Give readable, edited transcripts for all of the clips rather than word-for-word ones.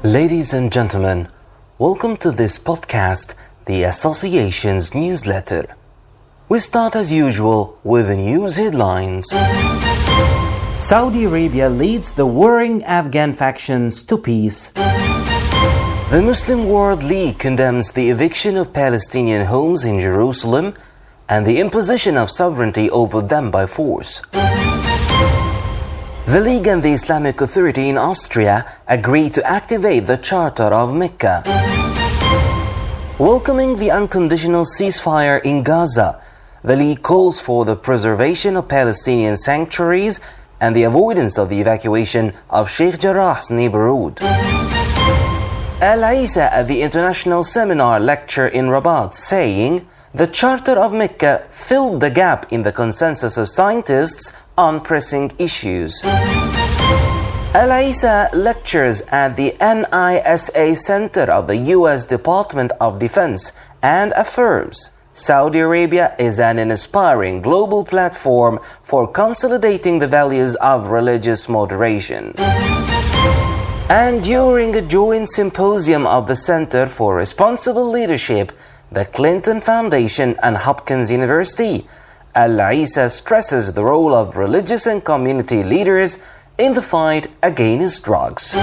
Ladies and gentlemen, welcome to this podcast, the Association's newsletter. We start as usual with the news headlines. Saudi Arabia leads the warring Afghan factions to peace. The Muslim World League condemns the eviction of Palestinian homes in Jerusalem and the imposition of sovereignty over them by force. The League and the Islamic Authority in Austria agreed to activate the Charter of Makkah. Welcoming the unconditional ceasefire in Gaza, the League calls for the preservation of Palestinian sanctuaries and the avoidance of the evacuation of Sheikh Jarrah's neighborhood. Al-Issa at the International Seminar lecture in Rabat saying, the Charter of Makkah filled the gap in the consensus of scientists on pressing issues. Al-Issa lectures at the Nissa Center of the U.S. Department of Defense and affirms Saudi Arabia is an inspiring global platform for consolidating the values of religious moderation. And during a joint symposium of the Center for Responsible Leadership, the Clinton Foundation and Hopkins University, Al-Issa stresses the role of religious and community leaders in the fight against drugs.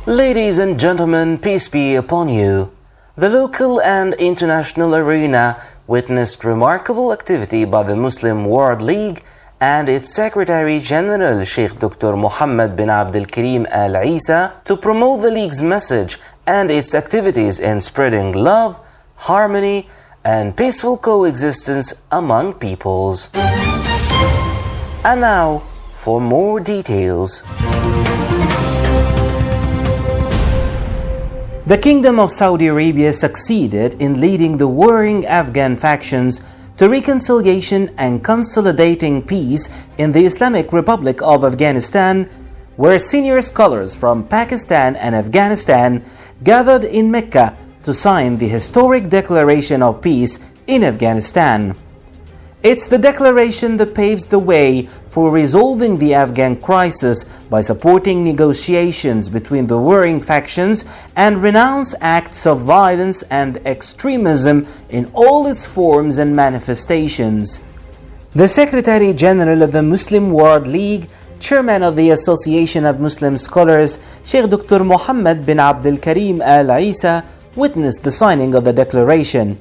Ladies and gentlemen, peace be upon you. The local and international arena witnessed remarkable activity by the Muslim World League and its Secretary General Sheikh Dr. Mohammed bin Abdul Karim Al-Issa to promote the League's message and its activities in spreading love, harmony, and peaceful coexistence among peoples. And now, for more details. The Kingdom of Saudi Arabia succeeded in leading the warring Afghan factions to reconciliation and consolidating peace in the Islamic Republic of Afghanistan, where senior scholars from Pakistan and Afghanistan gathered in Mecca to sign the historic Declaration of Peace in Afghanistan. It's the declaration that paves the way for resolving the Afghan crisis by supporting negotiations between the warring factions and renounce acts of violence and extremism in all its forms and manifestations. The Secretary General of the Muslim World League, Chairman of the Association of Muslim Scholars, Sheikh Dr. Mohammed bin Abdul Karim Al-Issa, witnessed the signing of the declaration.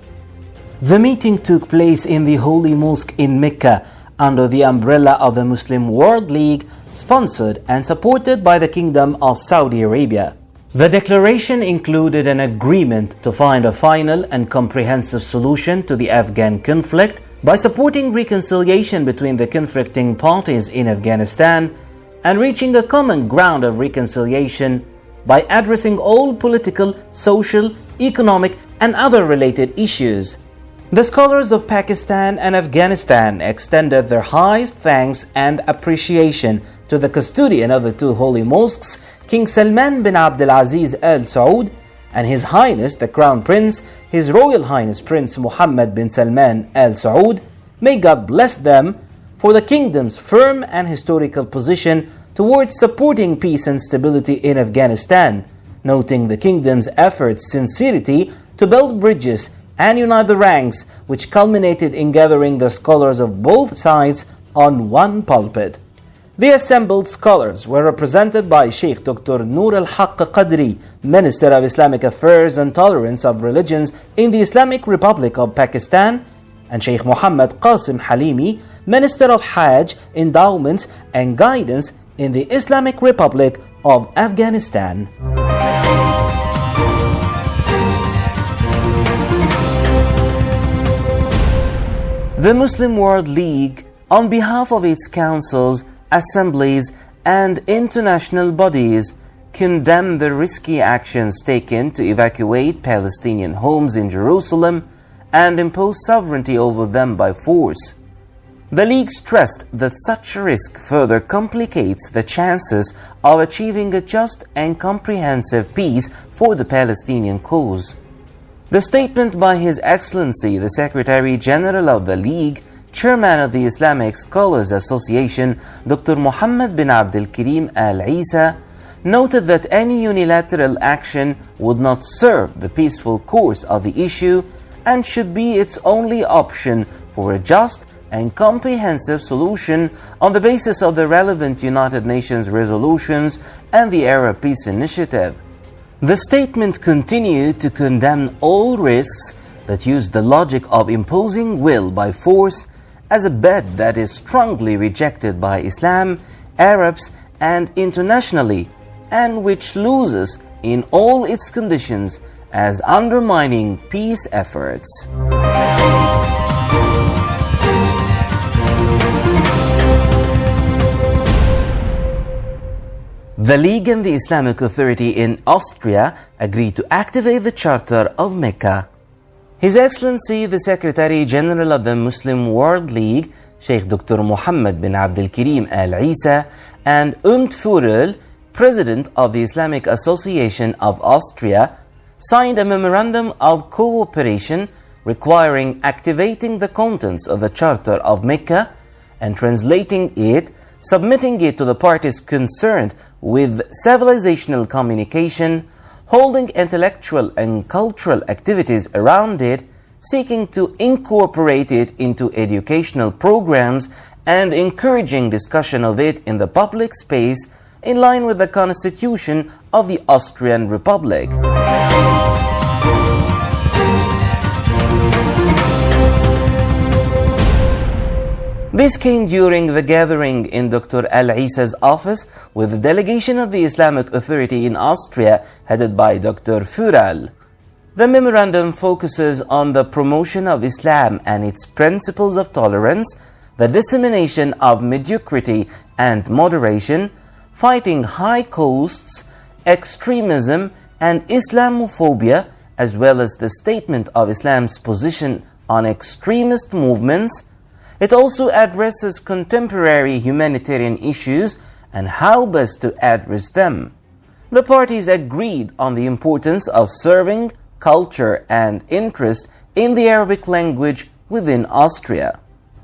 The meeting took place in the Holy Mosque in Mecca under the umbrella of the Muslim World League, sponsored and supported by the Kingdom of Saudi Arabia. The declaration included an agreement to find a final and comprehensive solution to the Afghan conflict by supporting reconciliation between the conflicting parties in Afghanistan and reaching a common ground of reconciliation by addressing all political, social, economic, and other related issues. The scholars of Pakistan and Afghanistan extended their highest thanks and appreciation to the custodian of the two holy mosques, King Salman bin Abdul Aziz Al Saud, and His Highness the Crown Prince, His Royal Highness Prince Mohammed bin Salman Al Saud. May God bless them for the kingdom's firm and historical position towards supporting peace and stability in Afghanistan, noting the kingdom's efforts' sincerity to build bridges and unite the ranks, which culminated in gathering the scholars of both sides on one pulpit. The assembled scholars were represented by Sheikh Dr. Noor Al-Haq Qadri, Minister of Islamic Affairs and Tolerance of Religions in the Islamic Republic of Pakistan, and Sheikh Muhammad Qasim Halimi, Minister of Hajj, Endowments and Guidance in the Islamic Republic of Afghanistan. The Muslim World League, on behalf of its councils, assemblies, and international bodies, condemned the risky actions taken to evacuate Palestinian homes in Jerusalem and impose sovereignty over them by force. The League stressed that such a risk further complicates the chances of achieving a just and comprehensive peace for the Palestinian cause. The statement by His Excellency, the Secretary General of the League, Chairman of the Islamic Scholars Association, Dr. Mohammed bin Abdul Karim Al-Issa, noted that any unilateral action would not serve the peaceful course of the issue and should be its only option for a just and comprehensive solution on the basis of the relevant United Nations resolutions and the Arab Peace Initiative. The statement continued to condemn all risks that use the logic of imposing will by force as a bet that is strongly rejected by Islam, Arabs, and internationally, and which loses in all its conditions as undermining peace efforts. The League and the Islamic Authority in Austria agreed to activate the Charter of Makkah. His Excellency, the Secretary General of the Muslim World League, Sheikh Dr. Muhammad bin Abdul Karim Al-Issa, and Führerl, President of the Islamic Association of Austria, signed a memorandum of cooperation requiring activating the contents of the Charter of Makkah and translating it, submitting it to the parties concerned with civilizational communication, holding intellectual and cultural activities around it, seeking to incorporate it into educational programs, and encouraging discussion of it in the public space in line with the Constitution of the Austrian Republic. This came during the gathering in Dr. Al-Issa's office with the delegation of the Islamic Authority in Austria headed by Dr. Führerl. The memorandum focuses on the promotion of Islam and its principles of tolerance, the dissemination of mediocrity and moderation, fighting high costs, extremism, and Islamophobia, as well as the statement of Islam's position on extremist movements. It also addresses contemporary humanitarian issues and how best to address them. The parties agreed on the importance of serving culture and interest in the Arabic language within Austria.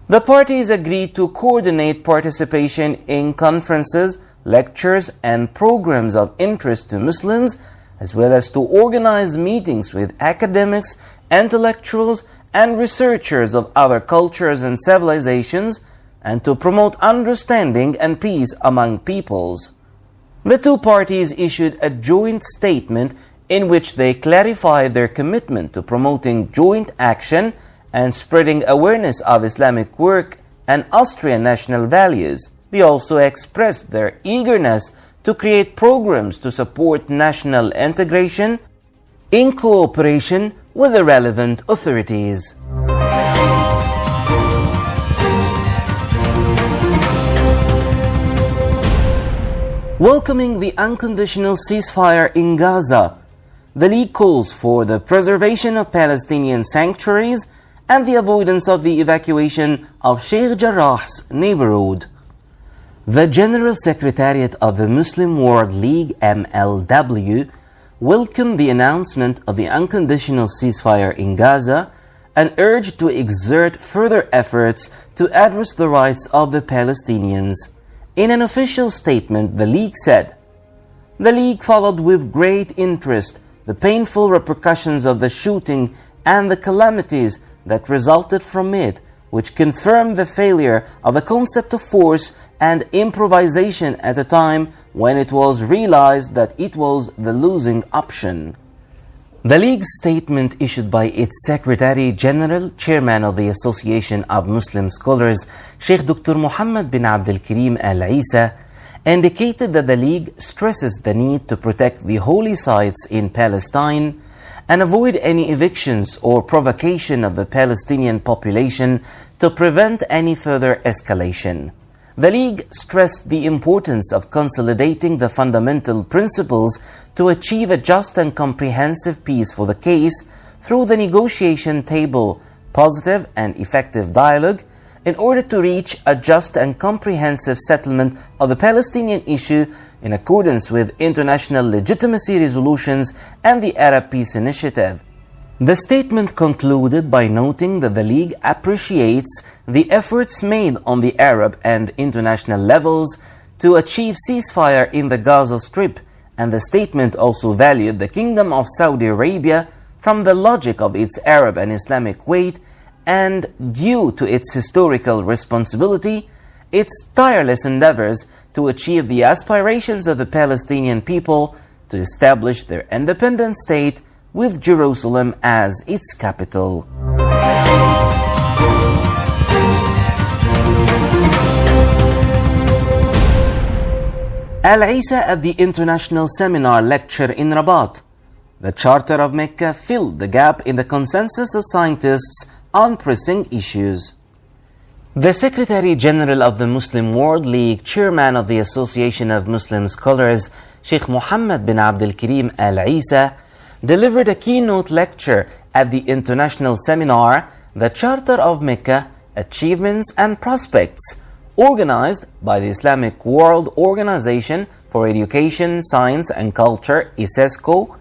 The parties agreed to coordinate participation in conferences, lectures, and programs of interest to Muslims, as well as to organize meetings with academics, intellectuals, and researchers of other cultures and civilizations, and to promote understanding and peace among peoples. The two parties issued a joint statement in which they clarified their commitment to promoting joint action and spreading awareness of Islamic work and Austrian national values. They also expressed their eagerness to create programs to support national integration in cooperation with the relevant authorities. Welcoming the unconditional ceasefire in Gaza, the League calls for the preservation of Palestinian sanctuaries and the avoidance of the evacuation of Sheikh Jarrah's neighborhood. The General Secretariat of the Muslim World League MLW welcomed the announcement of the unconditional ceasefire in Gaza and urged to exert further efforts to address the rights of the Palestinians. In an official statement, the League said, "The League followed with great interest the painful repercussions of the shooting and the calamities that resulted from it, which confirmed the failure of the concept of force and improvisation at a time when it was realized that it was the losing option." The League's statement, issued by its Secretary General, Chairman of the Association of Muslim Scholars, Sheikh Dr. Muhammad bin Abdul Karim Al-Issa, indicated that the League stresses the need to protect the holy sites in Palestine and avoid any evictions or provocation of the Palestinian population to prevent any further escalation. The League stressed the importance of consolidating the fundamental principles to achieve a just and comprehensive peace for the case through the negotiation table, positive and effective dialogue, in order to reach a just and comprehensive settlement of the Palestinian issue in accordance with international legitimacy resolutions and the Arab Peace Initiative. The statement concluded by noting that the League appreciates the efforts made on the Arab and international levels to achieve ceasefire in the Gaza Strip and the statement also valued the Kingdom of Saudi Arabia from the logic of its Arab and Islamic weight, and due to its historical responsibility, its tireless endeavors to achieve the aspirations of the Palestinian people to establish their independent state with Jerusalem as its capital. Al-Issa at the International Seminar Lecture in Rabat. The Charter of Makkah filled the gap in the consensus of scientists on pressing issues. The Secretary General of the Muslim World League, Chairman of the Association of Muslim Scholars, Sheikh Mohammed bin Abdul Karim Al-Issa, delivered a keynote lecture at the international seminar, The Charter of Makkah, Achievements and Prospects, organized by the Islamic World Organization for Education, Science and Culture, ISESCO,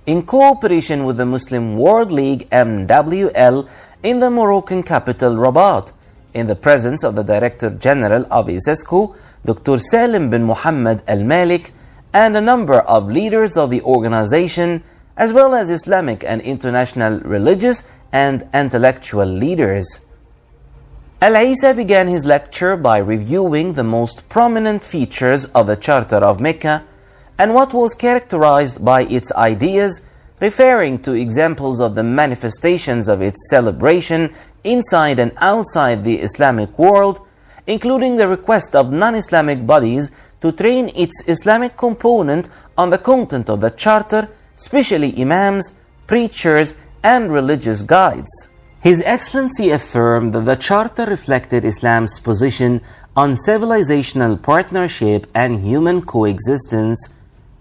in cooperation with the Muslim World League, MWL, in the Moroccan capital, Rabat, in the presence of the Director General of ISESCO, Dr. Salim bin Muhammad Al-Malik, and a number of leaders of the organization, as well as Islamic and international religious and intellectual leaders. Al-Issa began his lecture by reviewing the most prominent features of the Charter of Makkah and what was characterized by its ideas, referring to examples of the manifestations of its celebration inside and outside the Islamic world, including the request of non-Islamic bodies to train its Islamic component on the content of the Charter, especially imams, preachers, and religious guides. His Excellency affirmed that the Charter reflected Islam's position on civilizational partnership and human coexistence,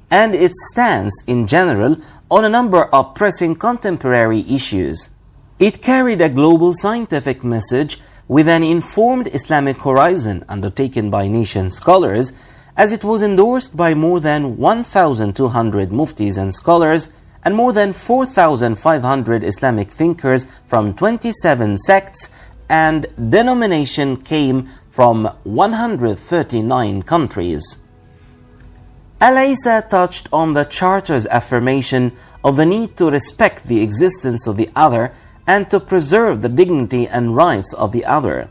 and its stance in general on a number of pressing contemporary issues. It carried a global scientific message with an informed Islamic horizon undertaken by nation scholars, as it was endorsed by more than 1,200 muftis and scholars and more than 4,500 Islamic thinkers from 27 sects, and denomination came from 139 countries. Al-Issa touched on the Charter's affirmation of the need to respect the existence of the other and to preserve the dignity and rights of the other.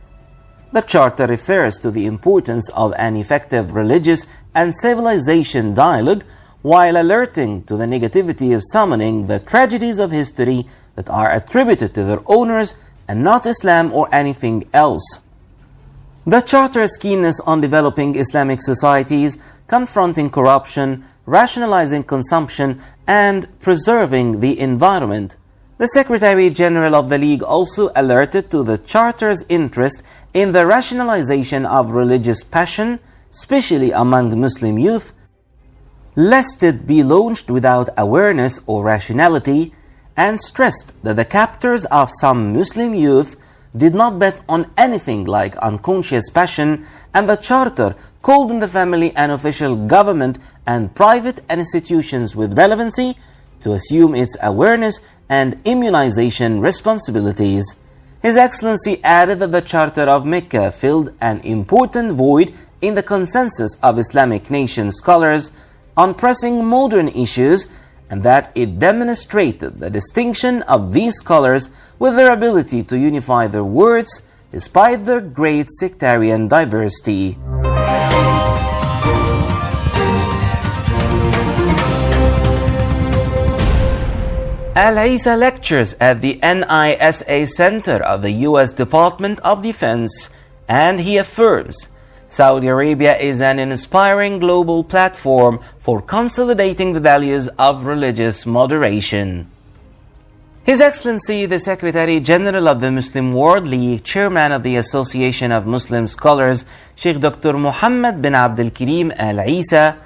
The Charter refers to the importance of an effective religious and civilization dialogue, while alerting to the negativity of summoning the tragedies of history that are attributed to their owners and not Islam or anything else. The Charter's keenness on developing Islamic societies, confronting corruption, rationalizing consumption, and preserving the environment. The Secretary General of the League also alerted to the Charter's interest in the rationalization of religious passion, especially among Muslim youth, lest it be launched without awareness or rationality, and stressed that the captors of some Muslim youth did not bet on anything like unconscious passion, and the Charter called in the family and official government and private institutions with relevancy to assume its awareness and immunization responsibilities. His Excellency added that the Charter of Makkah filled an important void in the consensus of Islamic nation scholars on pressing modern issues, and that it demonstrated the distinction of these scholars with their ability to unify their words despite their great sectarian diversity. Al-Issa lectures at the Nissa Center of the U.S. Department of Defense, and he affirms Saudi Arabia is an inspiring global platform for consolidating the values of religious moderation. His Excellency, the Secretary General of the Muslim World League, Chairman of the Association of Muslim Scholars, Sheikh Dr. Mohammed bin Abdul Karim Al-Issa,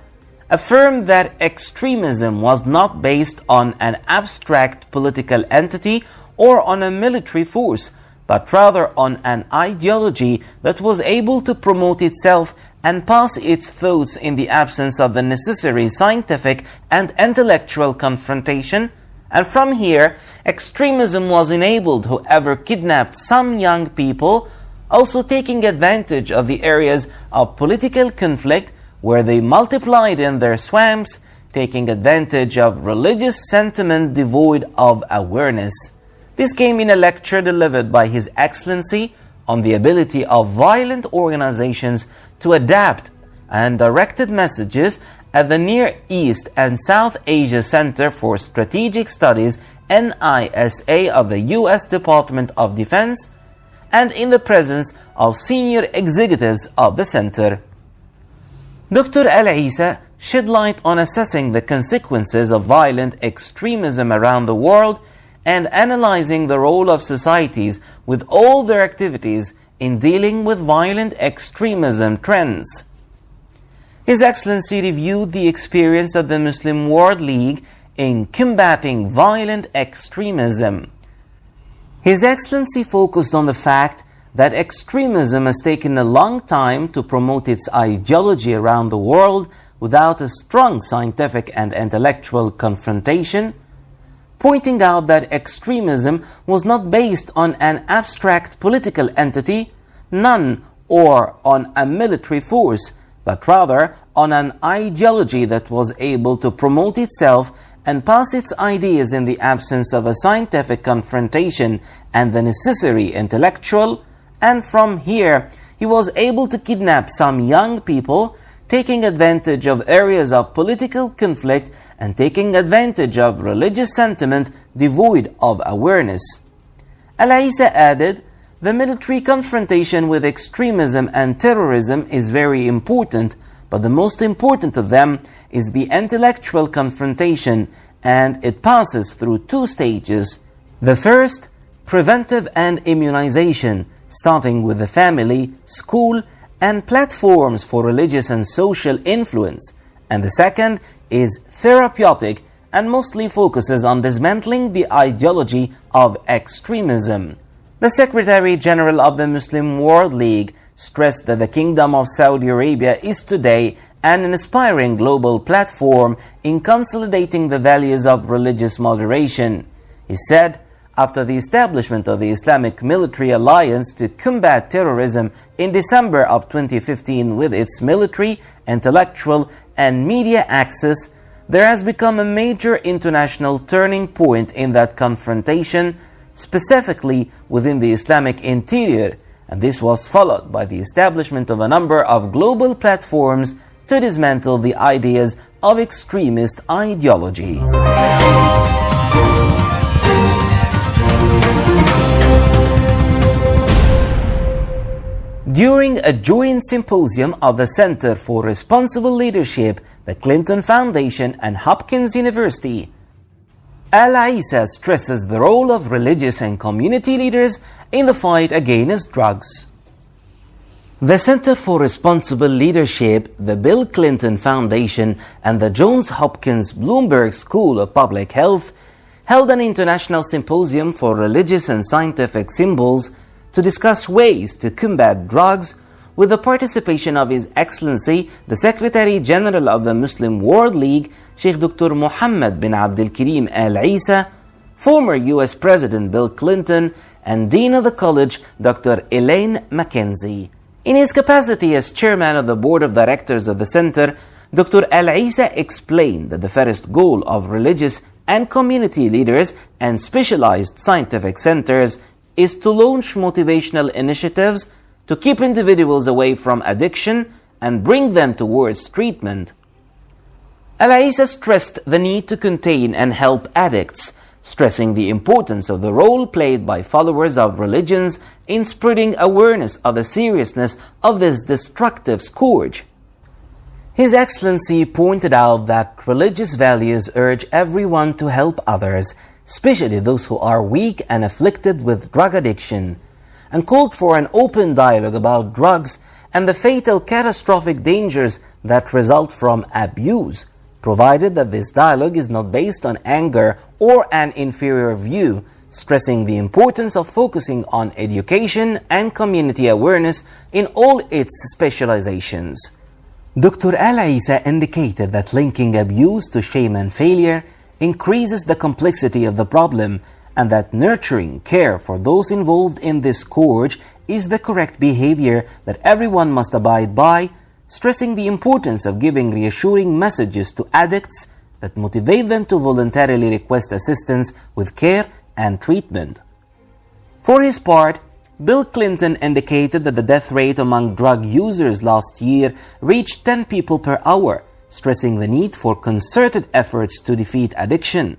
affirmed that extremism was not based on an abstract political entity or on a military force, but rather on an ideology that was able to promote itself and pass its thoughts in the absence of the necessary scientific and intellectual confrontation. And from here, extremism was enabled, whoever kidnapped some young people, also taking advantage of the areas of political conflict where they multiplied in their swamps, taking advantage of religious sentiment devoid of awareness. This came in a lecture delivered by His Excellency on the ability of violent organizations to adapt and directed messages at the Near East and South Asia Center for Strategic Studies NISA of the U.S. Department of Defense, and in the presence of senior executives of the center. Dr. Al-Issa shed light on assessing the consequences of violent extremism around the world and analyzing the role of societies with all their activities in dealing with violent extremism trends. His Excellency reviewed the experience of the Muslim World League in combating violent extremism. His Excellency focused on the fact that extremism has taken a long time to promote its ideology around the world without a strong scientific and intellectual confrontation, pointing out that extremism was not based on an abstract political entity, none, or on a military force, but rather on an ideology that was able to promote itself and pass its ideas in the absence of a scientific confrontation and the necessary intellectual, and from here he was able to kidnap some young people, taking advantage of areas of political conflict and taking advantage of religious sentiment devoid of awareness. Al-Issa added, "The military confrontation with extremism and terrorism is very important, but the most important of them is the intellectual confrontation, and it passes through two stages. The first, preventive and immunization, starting with the family, school, and platforms for religious and social influence. And the second is therapeutic and mostly focuses on dismantling the ideology of extremism." The Secretary General of the Muslim World League stressed that the Kingdom of Saudi Arabia is today an inspiring global platform in consolidating the values of religious moderation. He said, after the establishment of the Islamic Military Alliance to combat terrorism in December of 2015 with its military, intellectual, and media access, there has become a major international turning point in that confrontation, specifically within the Islamic interior, and this was followed by the establishment of a number of global platforms to dismantle the ideas of extremist ideology. During a joint symposium of the Center for Responsible Leadership, the Clinton Foundation, and Hopkins University, Al-Issa stresses the role of religious and community leaders in the fight against drugs. The Center for Responsible Leadership, the Bill Clinton Foundation, and the Johns Hopkins Bloomberg School of Public Health held an international symposium for religious and scientific symbols to discuss ways to combat drugs with the participation of His Excellency, the Secretary General of the Muslim World League, Sheikh Dr. Mohammed bin Abdul Karim Al-Issa, former U.S. President Bill Clinton, and Dean of the College, Dr. Elaine Mackenzie. In his capacity as Chairman of the Board of Directors of the Center, Dr. Al-Issa explained that the first goal of religious and community leaders and specialized scientific centers is to launch motivational initiatives to keep individuals away from addiction and bring them towards treatment. Al-Issa stressed the need to contain and help addicts, stressing the importance of the role played by followers of religions in spreading awareness of the seriousness of this destructive scourge. His Excellency pointed out that religious values urge everyone to help others, especially those who are weak and afflicted with drug addiction, and called for an open dialogue about drugs and the fatal catastrophic dangers that result from abuse, provided that this dialogue is not based on anger or an inferior view, stressing the importance of focusing on education and community awareness in all its specializations. Dr. Al-Issa indicated that linking abuse to shame and failure increases the complexity of the problem, and that nurturing care for those involved in this scourge is the correct behavior that everyone must abide by, stressing the importance of giving reassuring messages to addicts that motivate them to voluntarily request assistance with care and treatment. For his part, Bill Clinton indicated that the death rate among drug users last year reached 10 people per hour, stressing the need for concerted efforts to defeat addiction.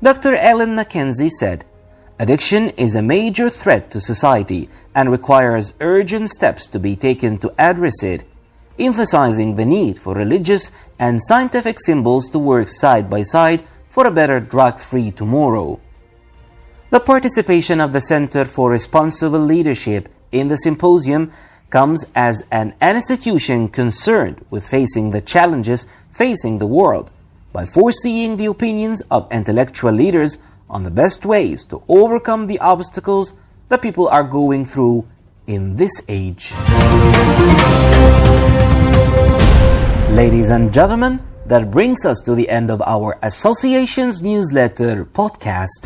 Dr. Ellen McKenzie said, "Addiction is a major threat to society and requires urgent steps to be taken to address it, emphasizing the need for religious and scientific symbols to work side by side for a better drug-free tomorrow." The participation of the Center for Responsible Leadership in the symposium comes as an institution concerned with facing the challenges facing the world by foreseeing the opinions of intellectual leaders on the best ways to overcome the obstacles that people are going through in this age. Ladies and gentlemen, that brings us to the end of our Association's newsletter podcast.